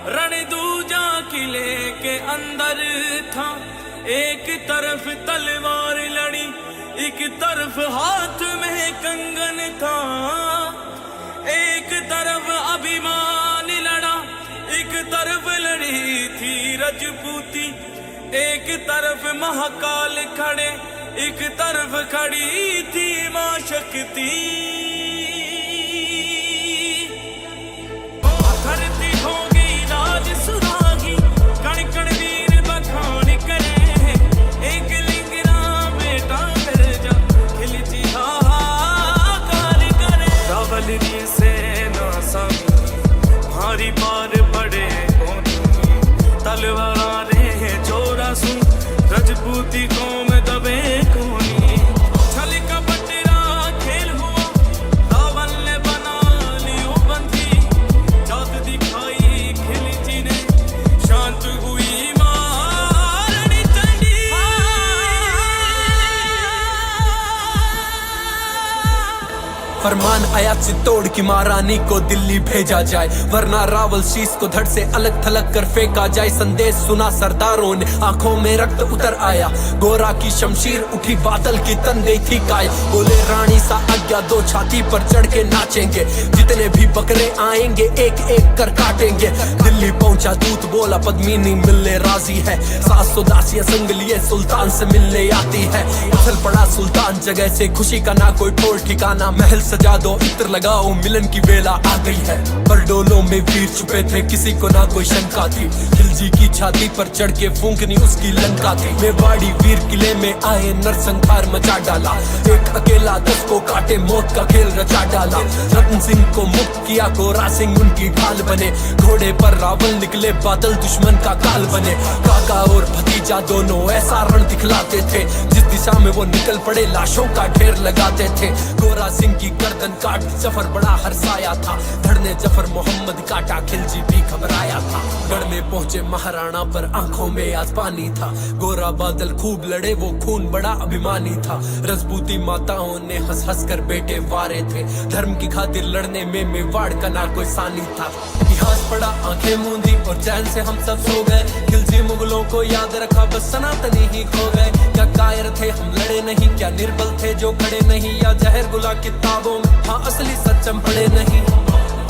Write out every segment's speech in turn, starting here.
रण दूजा किले के अंदर था। एक तरफ तलवार लड़ी, एक तरफ हाथ में कंगन था। एक तरफ अभिमान लड़ा, एक तरफ लड़ी थी रजपूती। एक तरफ महाकाल खड़े, एक तरफ खड़ी थी मां शक्ति। धरती हो गई राज सुरागी, कण कण वीर बखान करे। एक लिंगरा बेटा कर जा, खिलची हाहाकार करे। रावल री सेना सामी, भारी पार पड़े कोनी। तलवार रे चोरा सू, रजपूती कौम दबे कोनी। छल कपट रा खेल हुआ, रावण ने बना लियो बंदी। जात दिखाई खिलची ने, शांत हुई महारानी चंडी। फरमान आया चित्तौड़ की महारानी को दिल्ली भेजा जाए, वरना रावल शीश को धड़ से अलग थलग कर फेंका जाए। संदेश सुना सरदारों ने, आंखों में रक्त उतर आया। गोरा की शमशीर उठी, बादल की तन गई थी काय। बोले रानी सा आज्ञा दो, छाती पर चढ़ के नाचेंगे। जितने भी बकरे आएंगे एक एक कर काटेंगे। दिल्ली पहुंचा दूत, बोला पद्मिनी मिलने राजी है। सास उदासियां संग लिए सुल्तान से मिलने आती है। उछल पड़ा सुल्तान जगह से, खुशी का ना कोई ठोर ठिकाना। महल सजा दो, इत्र लगाओ, मिलन की बेला आ गई है। पर डोलों में वीर छुपे थे, किसी को ना कोई शंका थी। खिलजी की छाती पर चढ़ के फूंकनी उसकी लंका थी। मेवाड़ी वीर किले में आए, नरसंहार मचा डाला। एक अकेला 10 को काटे, मौत का खेल रचा डाला। रतन सिंह को मुक्त किया, गोरा सिंह उनकी ढाल बने। घोड़े पर रावल निकले, बादल दुश्मन का काल बने। काका और भतीजा दोनों ऐसा रण दिखलाते थे, जिस दिशा में वो निकल पड़े लाशों का ढेर लगाते थे। गोरा सिंह की गर्दन काट जफर बड़ा हर्षाया था। धड़ ने जफर मोहम्मद काटा, खिलजी भी घबराया था। गढ़ में पहुंचे महाराणा पर आंखों में आज पानी था। गोरा बादल खूब लड़े, वो खून बड़ा अभिमानी था। रजपूती माताओं ने हंस हंस कर बेटे वारे थे। धर्म की खातिर लड़ने में मेवाड़ का ना कोई सानी था। इतिहास पड़ा, आंखें मूंदी और चैन से हम सब सो गए। खिलजी मुगलों को याद रखा, बस सनातनी ही खो गए। क्या कायर थे हम लड़े नहीं, क्या निर्बल थे जो खड़े नहीं। या जहर गुला किताबों में, हाँ असली सच हम पढ़े नहीं।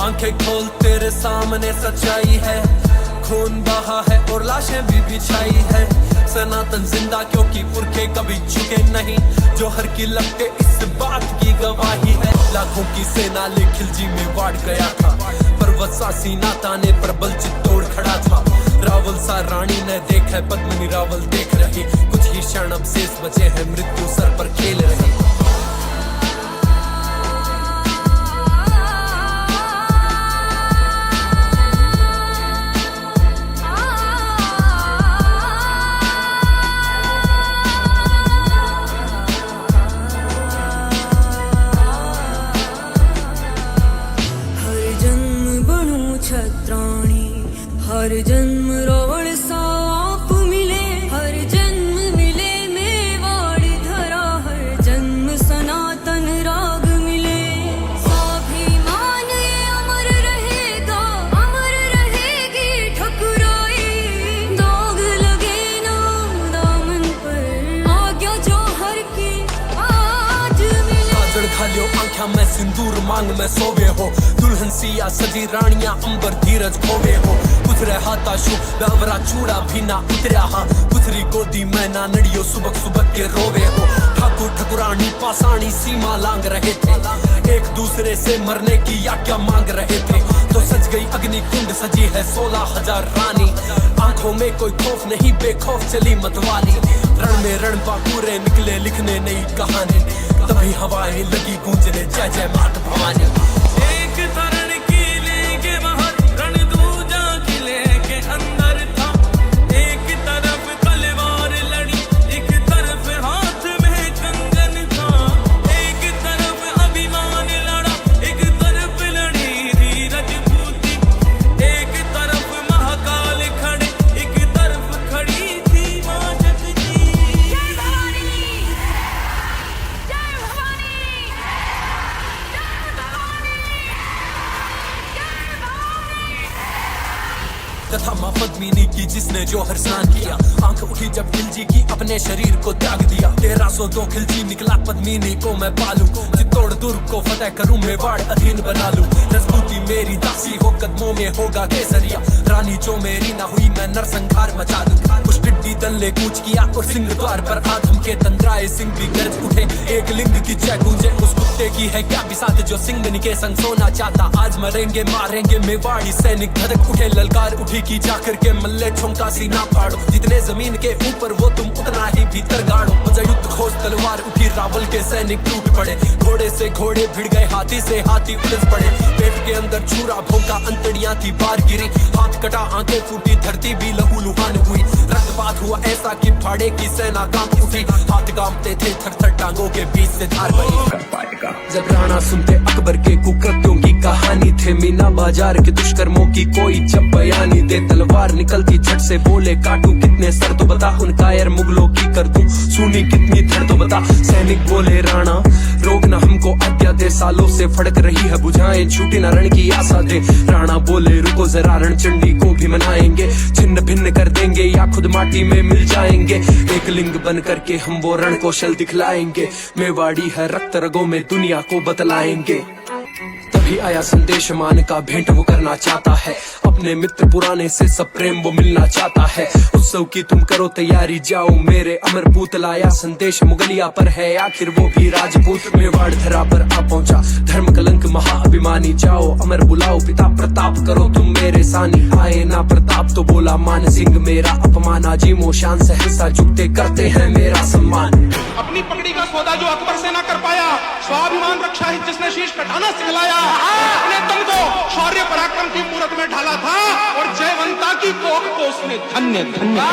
आंखें खोल तेरे सामने सच्चाई है। खून बहा है और लाशें भी बिछाई है। सनातन जिंदा क्योंकि पुरखे कभी झुके नहीं। जोहर की लपटे इस बात की गवाही है। लाखों की सेना ले खिलजी में वाड़ गया था, पर्वत सीना ताने पर बल चित्तौड़ खड़ा था। रावल सा रानी ने देखा, पद्मिनी रावल देख रही। कुछ ही क्षण अब शेष बचे हैं, मृत्यु सर पर खेल रही। हर जन्म रावण साप मिले, हर जन्म मिले मेवाड़ धरा। हर जन्म सनातन राग मिले। स्वाभिमान ये अमर रहेगा, अमर रहेगी ठकुराई। दाग लगे ना दामन पर, आज्ञा जौहर की आज मिले। काजल खालियो आंखा में सिंदूर मांग में सोवे हो। दुल्हन सिया सजी रानियां अंबर धीरज खोवे हो। पुथरे हाथा शु बावरा चूड़ा भी ना उतरा। हाँ पुथरी गोदी में ना नड़ियो, सुबह सुबह के रोवे हो। ठाकुर ठकुरानी पासानी सीमा लांग रहे थे, एक दूसरे से मरने की आज्ञा मांग रहे थे। तो सज गई अग्नि कुंड, सजी है 16,000 रानी। आंखों में कोई खौफ नहीं, बेखौफ चली मतवाली। रण में रण बाकुरे निकले, लिखने नई कहानी। तभी हवाएं लगी गूंजने, जय जय माता भवानी। एक तरण किले के बाहर, रण दूजा किले के अंदर था। एक तरफ तलवार लड़ी, एक तरफ हाथ में कंगन था। एक तरफ अभिमान लड़ा, एक तरफ लड़ी थी रजपूती। एक तरफ महाकाल खड़े, एक तरफ खड़ी थी मां शक्ति। जय भवानी, जय भवानी, जय भवानी। कथा माँ पद्मिनी की जिसने जोहर स्नान किया, आंख उठी जब खिलजी की अपने शरीर को त्याग दिया। 1302 खिलजी निकला पद्मिनी को मैं पालूं, चित्तौड़ दुर्ग को फतेह करूं, मेवाड़ अधीन बना लूं। रजपूती मेरी दासी हो, कदमों में होगा केसरिया, रानी जो मेरी ना हुई मैं नरसंहार मचा दूं। कुछ टिड्डी दल ने कूच किया और सिंह द्वार पर आधम के तंद्राए सिंह भी गरज उठे, एक लिंग की जय गूंजे। उस कुत्ते की है क्या बिसात जो सिंह के संग सोना चाहता, आज मरेंगे मारेंगे मेवाड़ी सैनिक धड़क उठे। ललकार उठी की जाकर के मल्ले छुमका सीना फाड़ो, जितने जमीन के ऊपर वो तुम उतना ही भीतर गाड़ो। युद्ध खोज तलवार उठी, रावल के सैनिक टूट पड़े, घोड़े से घोड़े भिड़ गए, हाथी से हाथी उलझ पड़े। पेट के अंदर छुरा भोंका, अंतड़ियां थी बाहर गिरी, हाथ कटा आंखें फूटी, धरती भी लहू लुहान हुई। रक्तपात हुआ ऐसा कि फाड़े की सेना कांप उठी, हाथ कांपते थे थर थर, टांगों के बीच से धार बही। जब राणा सुनते अकबर के कुकृत्यों की कहानी, थे मीना बाजार के दुष्कर्मों की कोई जब बयानी दे। तलवार निकलती झट से बोले, काटू कितने सर तो बता, उन कायर मुगलों की कर दूं सुनी कितनी धड़ तो बता। सैनिक बोले राणा रोकना हमको आज्ञा दे, सालों से फड़क रही है बुझाएं, छूटी न रण की आशा दे। राणा बोले रुको जरा, रणचंडी को भी मनाएंगे, छिन्न भिन्न कर देंगे या खुद माटी में मिल जाएंगे। एक लिंग बन करके हम वो रण कौशल दिखलाएंगे, मेवाड़ी है रक्त रगों में दुनिया को बतलाएंगे। तभी आया संदेश मान का, भेंट वो करना चाहता है, अपने मित्र पुराने से सब प्रेम वो मिलना चाहता है। उत्सव की तुम करो तैयारी, जाओ मेरे अमरपूत, लाया संदेश मुगलिया पर है आखिर वो भी राजपूत। मेवाड़ धरा पर आ पहुंचा धर्म कलंक महाअभिमानी, जाओ अमर बुलाओ पिता प्रताप, करो तुम मेरे सानी। आए ना प्रताप तो बोला मान सिंह मेरा अपमान, अजीमो शान सहसा झुकते करते हैं मेरा सम्मान। अपनी पगड़ी का सौदा जो अकबर से ना कर पाया, स्वाभिमान रक्षा ही जिसने शीश कटाना सिखलाया, अपने दम को शौर्य पराक्रम की मूरत में ढाला था और जयवंता की कोख को उसने धन्य धन्य।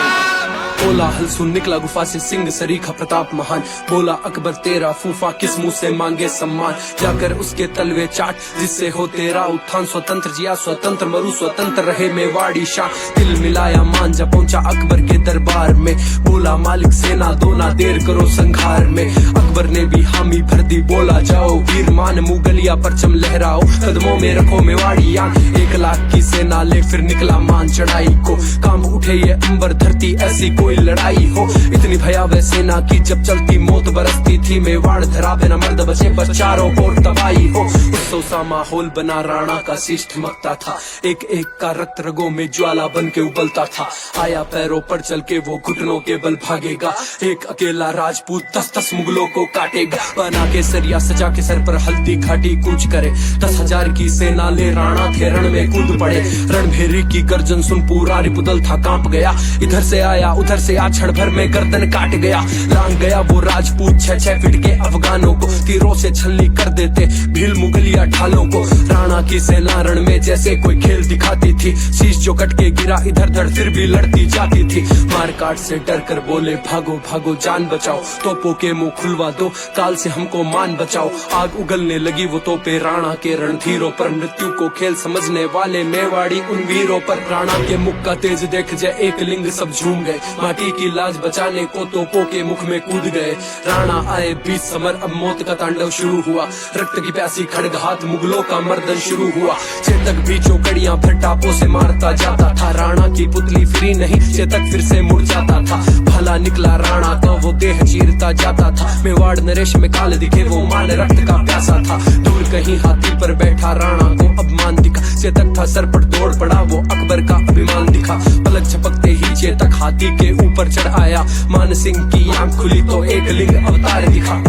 कोलाहल सुन निकला गुफा से सिंह सरीखा प्रताप महान, बोला अकबर तेरा फूफा किस मुंह से मांगे सम्मान। जाकर उसके तलवे चाट जिससे हो तेरा उत्थान, स्वतंत्र जिया स्वतंत्र मरु स्वतंत्र रहे मेवाड़ी शान। दिल मिलाया मान जा पहुंचा अकबर के दरबार में, बोला मालिक सेना दो ना देर करो संघार में। अकबर ने भी हामी भर दी, बोला जाओ वीर मान, मुगलिया परचम लहराओ, कदमों में रखो मेवाड़ी यान। 1 लाख की सेना ले फिर निकला मान चढ़ाई को, कांप उठे ये अंबर धरती ऐसी कोई लड़ाई हो। इतनी भयावह सेना की जब चलती मौत बरसती थी, मेवाड़ धरा पे न मर्द बचे बस चारों ओर तबाही हो। उत्सव सा माहौल बना, राणा का शीश ठमकता था, एक एक का रक्त रगों में ज्वाला बन के उबलता था। आया पैरों पर चल के वो घुटनों के बल भागेगा, एक अकेला राजपूत 10-10 मुगलों को काटेगा। बना के सरिया सजा के सर पर हल्दी घाटी कूच करे, 10,000 की सेना ले राणा थे रण में कूद पड़े। रणभेरी की गर्जन सुन पूरा रिपुदल था कांप गया, इधर से आया उधर से आ, क्षण भर में गर्दन काट गया। लांग गया वो राजपूत 6-6 फीट के अफगानों को, तीरों से छलनी कर देते भील मुगलिया ढालों को। राणा की सेना रण में जैसे कोई खेल दिखाती थी, शीश जो कट के गिरा इधर धड़ फिर भी लड़ती जाती थी। मार काट से डर कर बोले भागो भागो जान बचाओ, तोपों के मुंह खुलवा दो काल से हमको मान बचाओ। आग उगलने लगी वो तोपे राणा के रणधीरों पर, मृत्यु को खेल समझने वाले मेवाड़ी उन वीरों पर। राणा के मुख का तेज देख जय एक लिंग सब झूम गए, माटी की लाज बचाने को तोपों के मुख में कूद गए। राणा आए बीच समर, अब मौत का तांडव शुरू हुआ, रक्त की प्यासी खड़ग हाथ मुगलों का मर्दन शुरू हुआ। चेतक भी चौकड़ियां फिर टापों से मारता जाता था, राणा की पुतली फिरी नहीं चेतक फिर से मुड़ जाता था। भला निकला राणा का वो देह चीरता जाता था, मेवाड़ नरेश में काल दिखे वो मान रक्त का प्यासा था। दूर कहीं हाथी पर बैठा राणा को अब मान दिखा, चेतक था सर पर दौड़ पड़ा वो अकबर का अभिमान दिखा। पलक झपकते ही चेतक हाथी के ऊपर चढ़ आया, मान सिंह की आंख खुली तो एक लिंग अवतार दिखा।